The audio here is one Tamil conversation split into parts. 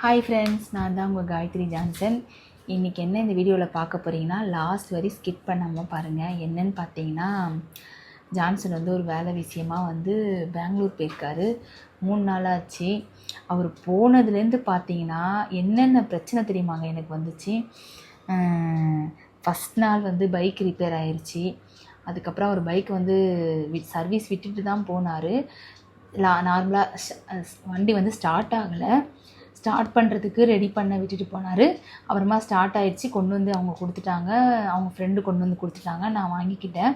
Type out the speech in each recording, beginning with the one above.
ஹாய் ஃப்ரெண்ட்ஸ், நான் தான் உங்கள் காயத்ரி ஜான்சன். இன்றைக்கி என்ன இந்த வீடியோவில் பார்க்க போகிறீங்கன்னா, லாஸ்ட் வரை ஸ்கிப் பண்ணாமல் பாருங்கள். என்னென்னு பார்த்தீங்கன்னா, ஜான்சன் வந்து ஒரு வேலை விஷயமாக வந்து பெங்களூர் போயிருக்காரு. 3 நாளாச்சு. அவர் போனதுலேருந்து பார்த்தீங்கன்னா என்னென்ன பிரச்சனை தெரியுமாங்க எனக்கு வந்துச்சு. ஃபஸ்ட் நாள் வந்து பைக் ரிப்பேர் ஆயிடுச்சு. அதுக்கப்புறம் அவர் பைக் வந்து சர்வீஸ் விட்டுட்டு தான் போனார். நார்மலாக வண்டி வந்து ஸ்டார்ட் ஆகலை. ஸ்டார்ட் பண்ணுறதுக்கு ரெடி பண்ண விட்டுட்டு போனார். அப்புறமா ஸ்டார்ட் ஆகிடுச்சி. கொண்டு வந்து அவங்க கொடுத்துட்டாங்க. அவங்க ஃப்ரெண்டு கொண்டு வந்து கொடுத்துட்டாங்க. நான் வாங்கிக்கிட்டேன்.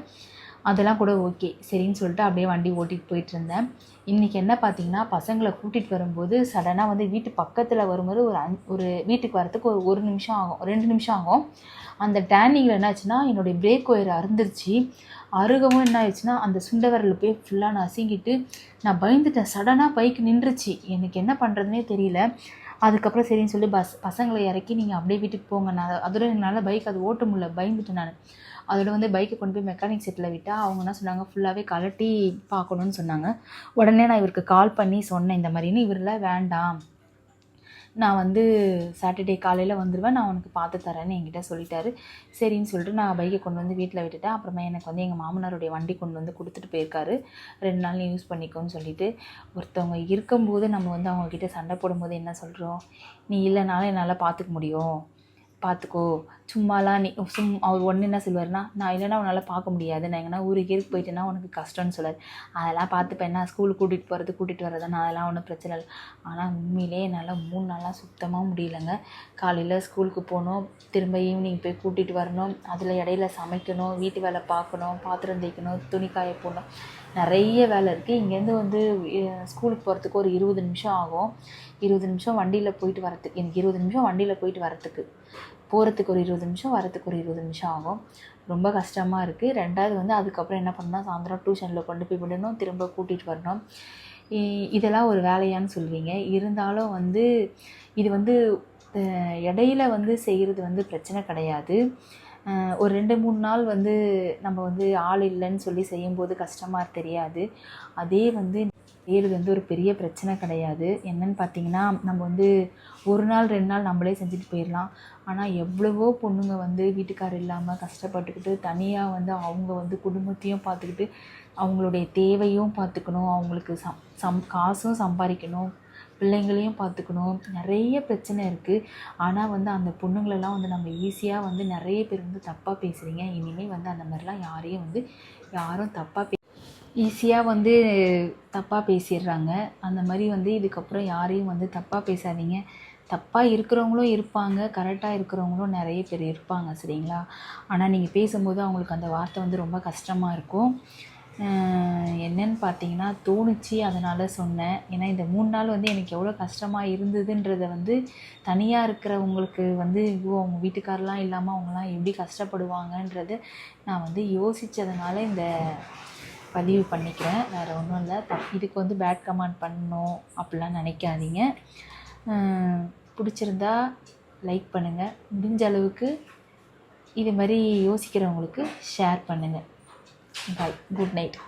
அதெல்லாம் கூட ஓகே சரின்னு சொல்லிட்டு அப்படியே வண்டி ஓட்டிகிட்டு போயிட்டுருந்தேன். இன்றைக்கி என்ன பார்த்திங்கன்னா, பசங்களை கூட்டிகிட்டு வரும்போது சடனாக வந்து வீட்டு பக்கத்தில் வரும்போது ஒரு வீட்டுக்கு வரத்துக்கு ஒரு நிமிஷம் ஆகும், 2 நிமிஷம் ஆகும். அந்த டேர்னிங்கில் என்ன ஆச்சுன்னா, என்னுடைய பிரேக் ஒயர் அறுந்துருச்சு. அருகவும் என்ன ஆயிடுச்சுன்னா, அந்த சுண்டை விரல் போய் ஃபுல்லாக நசுங்கிட்டு நான் பயந்துட்டேன். சடனாக பைக் நின்றுச்சு. எனக்கு என்ன பண்ணுறதுனே தெரியல. அதுக்கப்புறம் சரின்னு சொல்லி பசங்களை இறக்கி நீங்கள் அப்படியே வீட்டுக்கு போங்க. நான் அதோட என்னால் பைக் அது ஓட்ட முடியல, பயந்துட்டேன் நான். அதோட வந்து பைக்கை கொண்டு போய் மெக்கானிக் செட்டில் விட்டால் அவங்க என்ன சொன்னாங்க, ஃபுல்லாகவே கலட்டி பார்க்கணுன்னு சொன்னாங்க. உடனே நான் இவருக்கு கால் பண்ணி சொன்னேன் இந்த மாதிரின்னு. இவரெல்லாம் வேண்டாம், நான் வந்து சாட்டர்டே காலையில் வந்துடுவேன், நான் உனக்கு பார்த்து தரேன்னு என்கிட்ட சொல்லிட்டாரு. சரின்னு சொல்லிட்டு நான் பைக்கை கொண்டு வந்து வீட்டில் விட்டுட்டேன். அப்புறமா எனக்கு வந்து எங்கள் மாமனாருடைய வண்டி கொண்டு வந்து கொடுத்துட்டு போயிருக்காரு. 2 நாள் யூஸ் பண்ணிக்கோன்னு சொல்லிட்டு. ஒருத்தவங்க இருக்கும்போது நம்ம வந்து அவங்கக்கிட்ட சண்டை போடும்போது என்ன சொல்கிறோம், நீ இல்லைனாலும் என்னால் பார்த்துக்க முடியும், பார்த்துக்கோ, சும்மாலாம் நீ அவர் ஒன்று என்ன சொல்லுவார்னா, நான் இல்லைனா உன்னால் பார்க்க முடியாது, நான் எங்கன்னா ஊருக்கு போயிட்டேன்னா உனக்கு கஷ்டம்னு சொல்லார். அதெல்லாம் பார்த்துப்பேன், என்ன ஸ்கூலுக்கு கூட்டிகிட்டு வர்றது நான் அதெல்லாம் ஒன்றும் பிரச்சனை இல்லை. ஆனால் உண்மையிலே என்னால் 3 நாளாக சுத்தமாக முடியலைங்க. காலையில் ஸ்கூலுக்கு போகணும், திரும்ப ஈவினிங் போய் கூட்டிகிட்டு வரணும், அதில் இடையில சமைக்கணும், வீட்டு வேலை பார்க்கணும், பாத்திரம் தேய்க்கணும், துணி காய போடணும், நிறைய வேலை இருக்குது. இங்கேருந்து வந்து ஸ்கூலுக்கு போகிறதுக்கு ஒரு 20 நிமிஷம் ஆகும். 20 நிமிஷம் வண்டியில் போயிட்டு வரத்துக்கு, எனக்கு 20 நிமிஷம் வண்டியில் போயிட்டு வரத்துக்கு, போகிறதுக்கு ஒரு 20 நிமிஷம், வரத்துக்கு ஒரு 20 நிமிஷம் ஆகும். ரொம்ப கஷ்டமாக இருக்குது. 2வது வந்து அதுக்கப்புறம் என்ன பண்ணால் சாயந்தரம் டியூஷனில் கொண்டு போய் விடணும், திரும்ப கூட்டிகிட்டு வரணும். இதெல்லாம் ஒரு வேலையான்னு சொல்லுவீங்க. இருந்தாலும் வந்து இது வந்து இடையில வந்து செய்கிறது வந்து பிரச்சனை கிடையாது. ஒரு 2-3 நாள் வந்து நம்ம வந்து ஆள் இல்லைன்னு சொல்லி செய்யும்போது கஷ்டமாக தெரியாது. அதே வந்து செய்கிறது வந்து ஒரு பெரிய பிரச்சனை கிடையாது. என்னென்னு பார்த்தீங்கன்னா, நம்ம வந்து 1 நாள் 2 நாள் நம்மளே செஞ்சுட்டு போயிடலாம். ஆனால் எவ்வளவோ பொண்ணுங்க வந்து வீட்டுக்காரர் இல்லாமல் கஷ்டப்பட்டுக்கிட்டு தனியாக வந்து அவங்க வந்து குடும்பத்தையும் பார்த்துக்கிட்டு அவங்களுடைய தேவையும் பார்த்துக்கணும், அவங்களுக்கு காசும் சம்பாதிக்கணும், பிள்ளைங்களையும் பார்த்துக்கணும், நிறைய பிரச்சனை இருக்குது. ஆனால் வந்து அந்த பொண்ணுங்களெல்லாம் வந்து நம்ம ஈஸியாக வந்து நிறைய பேர் வந்து தப்பாக பேசுகிறீங்க. இனிமேல் வந்து அந்த மாதிரிலாம் யாரும் தப்பாக ஈஸியாக வந்து தப்பாக பேசிடுறாங்க. அந்த மாதிரி வந்து இதுக்கப்புறம் யாரையும் வந்து தப்பாக பேசாதீங்க. தப்பாக இருக்கிறவங்களும் இருப்பாங்க, கரெக்டாக இருக்கிறவங்களும் நிறைய பேர் இருப்பாங்க, சரிங்களா? ஆனால் நீங்கள் பேசும்போது அவங்களுக்கு அந்த வார்த்தை வந்து ரொம்ப கஷ்டமாக இருக்கும். என்னன்னு பார்த்தீங்கன்னா, தோணுச்சு, அதனால் சொன்னேன். ஏன்னா இந்த 3 நாள் வந்து எனக்கு எவ்வளோ கஷ்டமாக இருந்ததுன்றதை வந்து தனியாக இருக்கிறவங்களுக்கு வந்து ஐயோ அவங்க வீட்டுக்காரெலாம் இல்லாமல் அவங்களாம் எப்படி கஷ்டப்படுவாங்கன்றது நான் வந்து யோசித்ததுனால இந்த பதிவு பண்ணிக்கிறேன். வேறு ஒன்றும் இல்லை. இதுக்கு வந்து பேட் கமெண்ட் பண்ணணும் அப்படிலாம் நினைக்காதீங்க. பிடிச்சிருந்தா லைக் பண்ணுங்கள். முடிஞ்ச அளவுக்கு இது மாதிரி யோசிக்கிறவங்களுக்கு ஷேர் பண்ணுங்கள். பாய், குட் நைட்.